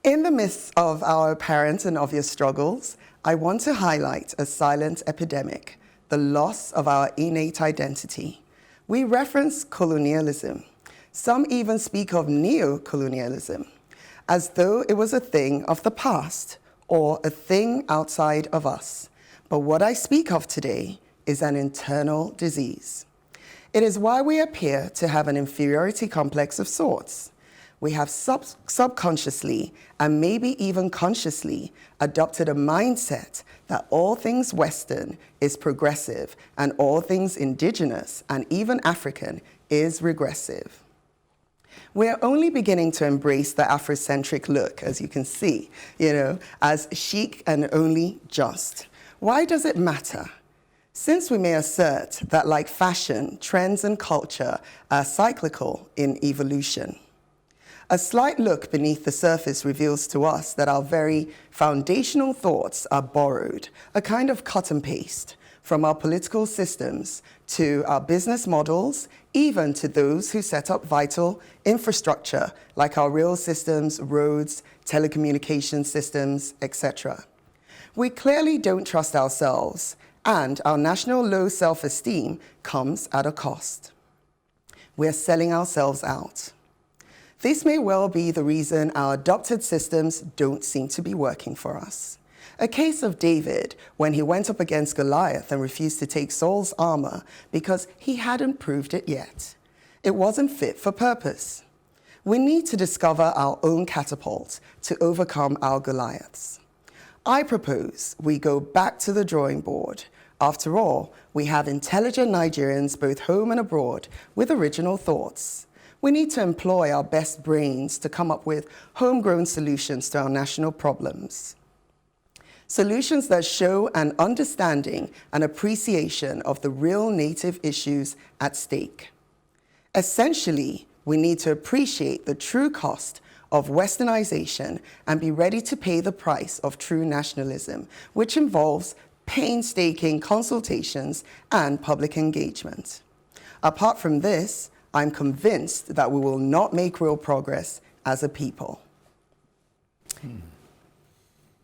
In the midst of our apparent and obvious struggles, I want to highlight a silent epidemic, the loss of our innate identity. We reference colonialism. Some even speak of neo-colonialism, as though it was a thing of the past or a thing outside of us. But what I speak of today is an internal disease. It is why we appear to have an inferiority complex of sorts. We have subconsciously and maybe even consciously adopted a mindset that all things Western is progressive and all things indigenous and even African is regressive. We're only beginning to embrace the Afrocentric look, as you can see, as chic and only just. Why does it matter? Since we may assert that, like fashion, trends and culture are cyclical in evolution. A slight look beneath the surface reveals to us that our very foundational thoughts are borrowed, a kind of cut and paste, from our political systems to our business models, even to those who set up vital infrastructure like our rail systems, roads, telecommunication systems, etc. We clearly don't trust ourselves, and our national low self-esteem comes at a cost. We're selling ourselves out. This may well be the reason our adopted systems don't seem to be working for us. A case of David when he went up against Goliath and refused to take Saul's armor because he hadn't proved it yet. It wasn't fit for purpose. We need to discover our own catapult to overcome our Goliaths. I propose we go back to the drawing board. After all, we have intelligent Nigerians both home and abroad with original thoughts. We need to employ our best brains to come up with homegrown solutions to our national problems. Solutions that show an understanding and appreciation of the real native issues at stake. Essentially, we need to appreciate the true cost of Westernization and be ready to pay the price of true nationalism, which involves painstaking consultations and public engagement. Apart from this, I'm convinced that we will not make real progress as a people.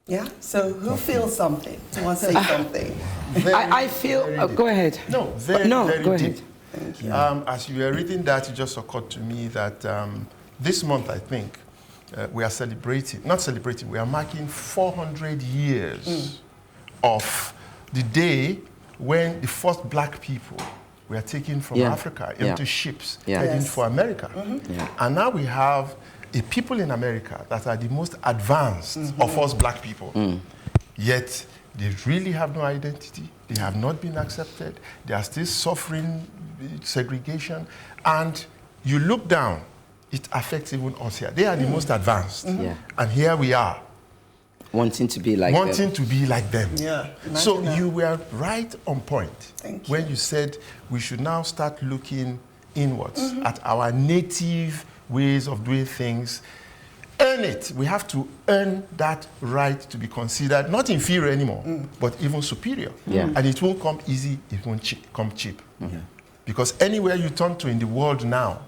Yeah, so who feels something? Who wants to say something? I feel, go ahead. No, very go ahead. deep. Thank you. As you were reading that, it just occurred to me that this month, I think, we are we are marking 400 years of the day when the first black people were taken from Africa into ships heading for America. And now we have a people in America that are the most advanced of us black people. Yet they really have no identity. They have not been accepted. They are still suffering segregation. And you look down, it affects even us here. They are the most advanced. And here we are. Wanting to be like them. Yeah. So you were right on point Thank when you said we should now start looking inwards at our native ways of doing things. Earn it. We have to earn that right to be considered not inferior anymore, but even superior. And it won't come easy, it won't come cheap. Because anywhere you turn to in the world now,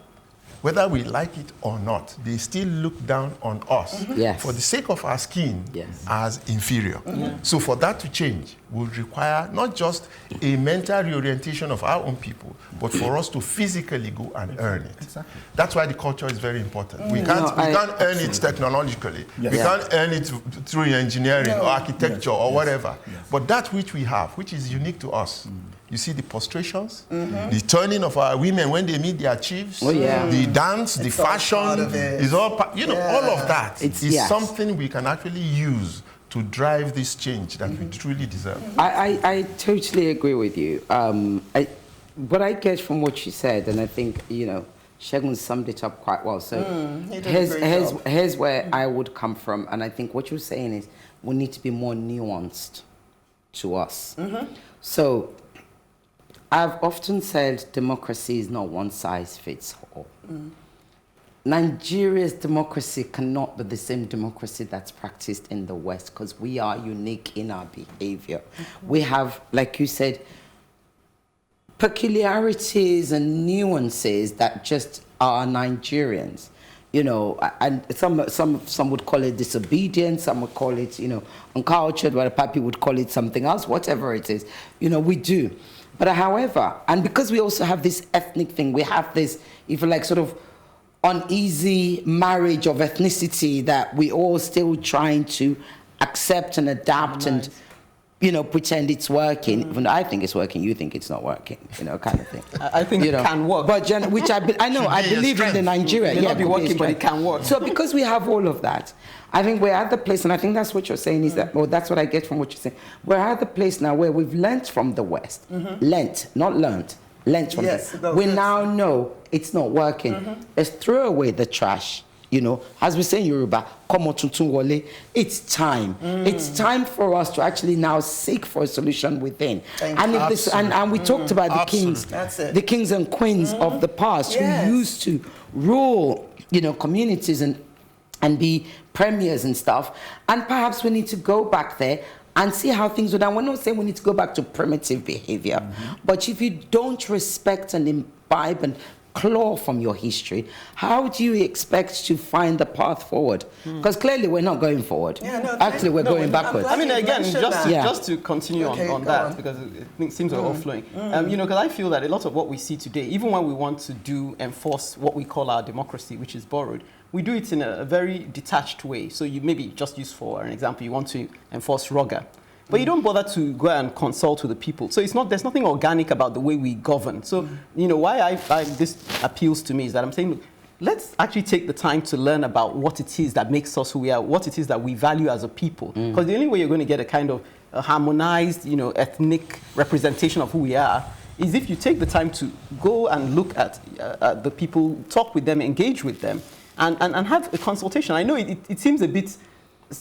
whether we like it or not, they still look down on us for the sake of our skin as inferior. So for that to change will require not just a mental reorientation of our own people, but for us to physically go and earn it. Exactly. That's why the culture is very important. We can't earn it technologically. We can't earn it through engineering or architecture or whatever. But that which we have, which is unique to us, you see the prostrations, the turning of our women when they meet their chiefs, the dance, the fashion, is all all of that is something we can actually use to drive this change that we truly deserve. I totally agree with you. What I get from what you said, and I think, Segun summed it up quite well. So here's where I would come from, and I think what you're saying is we need to be more nuanced to us. So I've often said democracy is not one size fits all. Nigeria's democracy cannot be the same democracy that's practiced in the West because we are unique in our behavior. We have, like you said, peculiarities and nuances that just are Nigerians. you know, and some would call it disobedience, some would call it, you know, uncultured, while Papi would call it something else, whatever it is, you know, we do. But however, and because we also have this ethnic thing, we have this, if you like, sort of uneasy marriage of ethnicity that we all still trying to accept and adapt and, you know, pretend it's working. Even though I think it's working, you think it's not working, you know, kind of thing. I think it can work. But which I believe in the Nigeria. It may not be working, but it can work. So because we have all of that, I think we're at the place, and I think that's what you're saying is that, well, that's what I get from what you're saying. We're at the place now where we've learnt from the West. Learnt, not learnt. Learnt from we now know it's not working. Let's throw away the trash. You know, as we say in Yoruba, it's time. It's time for us to actually now seek for a solution within. And we talked about the kings and queens of the past who used to rule, you know, communities and be premiers and stuff. And perhaps we need to go back there and see how things are done. We're not saying we need to go back to primitive behavior, but if you don't respect and imbibe and claw from your history, how do you expect to find the path forward? Because clearly we're not going forward. Actually, we're going backwards. I mean, again, just to continue on that, because it seems we're all flowing. You know, because I feel that a lot of what we see today, even when we want to enforce what we call our democracy, which is borrowed, we do it in a very detached way. So you maybe just use for an example, you want to enforce ROGA, but you don't bother to go and consult with the people. So there's nothing organic about the way we govern. So, you know, why this appeals to me is that I'm saying, look, let's actually take the time to learn about what it is that makes us who we are, what it is that we value as a people. Because the only way you're going to get a kind of a harmonized, you know, ethnic representation of who we are is if you take the time to go and look at the people, talk with them, engage with them, and have a consultation. I know it seems a bit,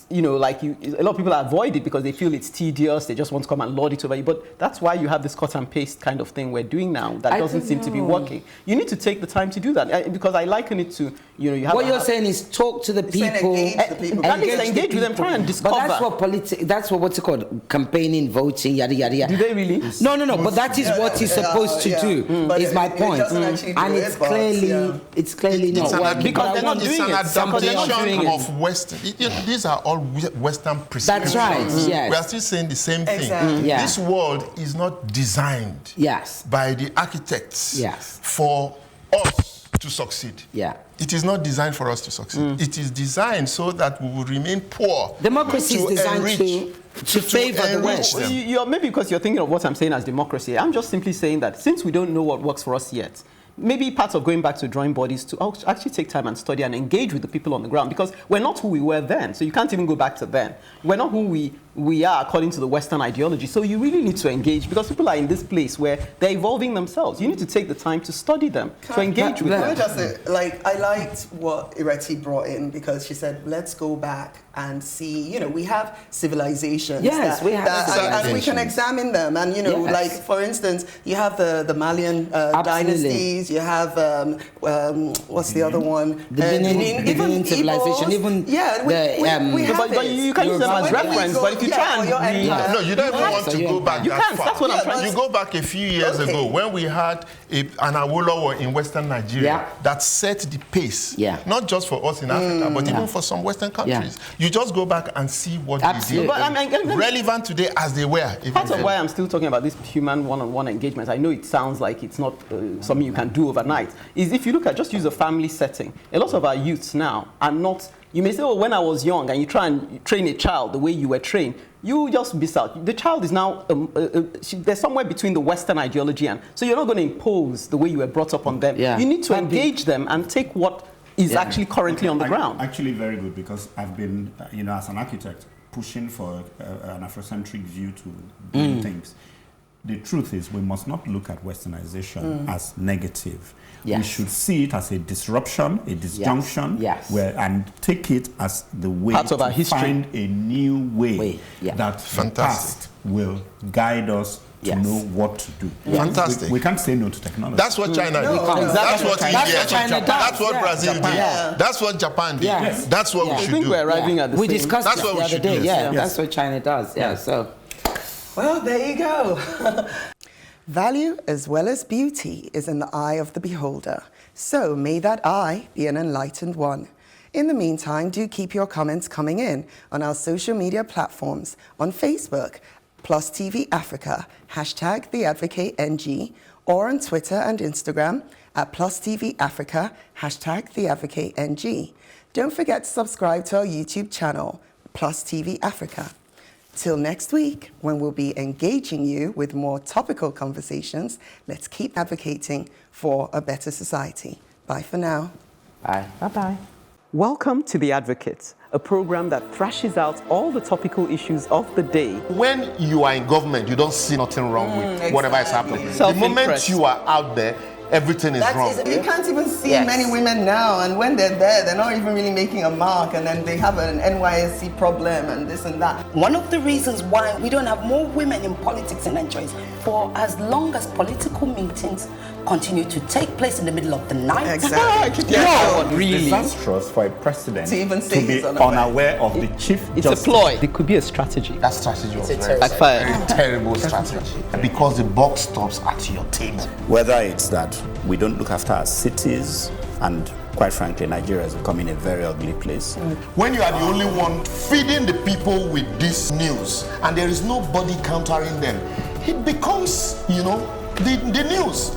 you know, like a lot of people avoid it because they feel it's tedious, they just want to come and lord it over you, but that's why you have this cut and paste kind of thing we're doing now that doesn't seem to be working. You need to take the time to do that, because I liken it to, you know, you have... What you're saying is talk to the people. Engage with them, try and discover. But that's what what's it called? Campaigning, voting, yada, yada, yada. Do they really? No, but that is what he's supposed to do, is my point. And it's clearly not working. Because they're not doing it. It's an adaptation of Western. These are all Western prescriptions. That's right, yes. We are still saying the same thing. This world is not designed by the architects for us to succeed. It is not designed for us to succeed. It is designed so that we will remain poor. Democracy is designed to favor the West. Maybe because you're thinking of what I'm saying as democracy. I'm just simply saying that since we don't know what works for us yet, maybe part of going back to drawing bodies to actually take time and study and engage with the people on the ground, because we're not who we were then. So you can't even go back to then. We're not who we are according to the Western ideology. So you really need to engage, because people are in this place where they're evolving themselves. You need to take the time to study them, to engage with them. Can I just say, I liked what Ireti brought in, because she said, let's go back and see, you know, we have civilizations. Yes, we have civilizations. And we can examine them. And, you know, like, for instance, you have the Malian dynasties, you have, what's the other one? The Benin civilization, but you can use them as reference, but if you try and... No, you don't even want to go back that far. That's what I'm trying to... You go back a few years ago when we had an Awolowo in Western Nigeria that set the pace, not just for us in Africa, but even for some Western countries. You just go back and see what they did. But relevant today as they were. Part of why I'm still talking about this human one-on-one engagement, I know it sounds like it's not something you can do overnight, is if you look at, just use a family setting, a lot of our youths now are not... You may say, oh, when I was young, and you try and train a child the way you were trained, you just miss out. The child is now, they're somewhere between the Western ideology and, so you're not going to impose the way you were brought up on them. You need to engage them and take what is actually currently on the ground. Actually very good, because I've been, you know, as an architect, pushing for an Afrocentric view to doing things. The truth is, we must not look at Westernization as negative. We should see it as a disruption, a disjunction, and take it as the way to find a new way that the past will guide us to know what to do. Fantastic. We can't say no to technology. That's what China did. That's what India did. That's what Brazil did. That's what Japan did. That's what we should do. I think we're arriving at the same... We discussed that the other day. That's what China does. So... Well, there you go. Value as well as beauty is in the eye of the beholder. So may that I be an enlightened one. In the meantime, do keep your comments coming in on our social media platforms on Facebook, Plus TV Africa, hashtag TheAdvocateNG, or on Twitter and Instagram at Plus TV Africa, hashtag TheAdvocateNG. Don't forget to subscribe to our YouTube channel, Plus TV Africa. Till next week, when we'll be engaging you with more topical conversations, let's keep advocating for a better society. Bye for now. Bye. Bye-bye. Welcome to The Advocate, a program that thrashes out all the topical issues of the day. When you are in government, you don't see nothing wrong with whatever is happening. The moment you are out there, everything is wrong. You can't even see many women now, and when they're there, they're not even really making a mark, and then they have an NYSC problem and this and that. One of the reasons why we don't have more women in politics in Nigeria is for as long as political meetings continue to take place in the middle of the night. Exactly. Really disastrous for a president to even say to be unaware of the chief It's justice. a ploy. It could be a strategy. That strategy was Backfired. terrible strategy. Because the buck stops at your table. Whether it's that we don't look after our cities, and quite frankly, Nigeria is becoming a very ugly place. When you are the only one feeding the people with this news, and there is nobody countering them, it becomes, the news.